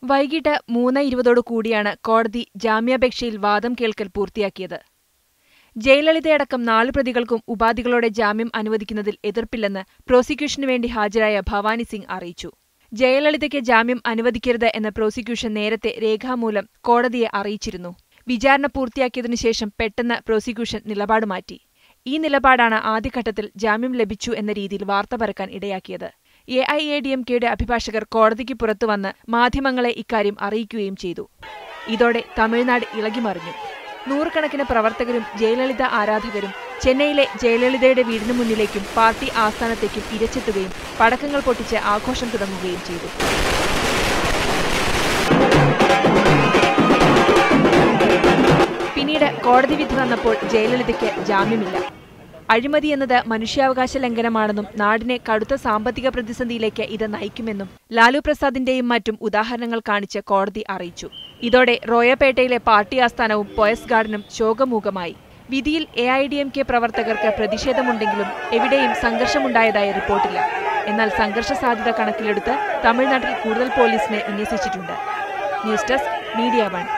വൈകിട്ട് 3:20 കൂടിയാണ് കോടതി ജാമ്യാപേക്ഷയിൽ വാദം കേൾക്കൽ പൂർത്തിയാക്കിയത്. ജയലളിതയടക്കം 4 പ്രതികൾക്കും ഉപാധികളോടെ ജാമ്യം അനുവദിക്കുന്നതിൽ എതിർപ്പില്ലെന്ന് പ്രോസിക്യൂഷനു വേണ്ടി ഹാജരായ ഭവാനി സിംഗ് അറിയിച്ചു. ജയലളിതയ്ക്ക് ജാമ്യം അനുവദിക്കരുത് എന്ന പ്രോസിക്യൂഷൻ നേരത്തെ രേഖാമൂലം കോടതിയെ അറിയിച്ചിരുന്നു. വിചാരണ പൂർത്തിയാക്കിയതിനുശേഷം പെട്ടെന്ന് പ്രോസിക്യൂഷൻ നിലപാട് മാറ്റി. ഈ നിലപാടാണ് ആദ്യഘട്ടത്തിൽ ജാമ്യം ലഭിച്ചു എന്ന രീതിയിൽ വാർത്ത പരക്കാൻ ഇടയാക്കിയത്. AIADMKയുടെ അഭിഭാഷകർ കോടതിക്ക് പുറത്തുവന്ന് മാധ്യമങ്ങളെ ഇക്കാര്യം അറിയിക്കുകയും ചെയ്തു. ഇതോടെ തമിഴ്നാട് ഇളകിമറിഞ്ഞു. നൂറുകണക്കിന് പ്രവർത്തകരും ജയലളിത ആരാധകരും ചെന്നൈയിലെ ജയലളിതയുടെ വീടിനു മുന്നിലേക്കും പാർട്ടി ആസ്ഥാനത്തേക്കും ഇരച്ചെത്തുകയും പടക്കങ്ങൾ പൊട്ടിച്ച് ആഘോഷം തുടങ്ങുകയും ചെയ്തു. പിന്നീട് കോടതി വിധി വന്നപ്പോൾ ജയലളിതയ്ക്ക് ജാമ്യമില്ല. അഴിമതി എന്നത് മനുഷ്യാവകാശ ലംഘനമാണെന്നും നാടിനെ കടുത്ത സാമ്പത്തിക പ്രതിസന്ധിയിലേക്ക് ഇത് നയിക്കുമെന്നും ലാലു പ്രസാദിന്റെയും മറ്റും ഉദാഹരണങ്ങൾ കാണിച്ച് കോടതി അറിയിച്ചു. ഇതോടെ റോയപേട്ടയിലെ പാർട്ടി ആസ്ഥാനവും പോയസ് ഗാർഡനും ശോകമൂകമായി. വിധിയിൽ AIADMK പ്രവർത്തകർക്ക് പ്രതിഷേധമുണ്ടെങ്കിലും എവിടെയും സംഘർഷമുണ്ടായതായി റിപ്പോർട്ടില്ല. എന്നാൽ സംഘർഷ സാധ്യത കണക്കിലെടുത്ത് തമിഴ്നാട്ടിൽ കൂടുതൽ പോലീസിനെ വിന്യസിച്ചിട്ടുണ്ട്. News desk, media 1.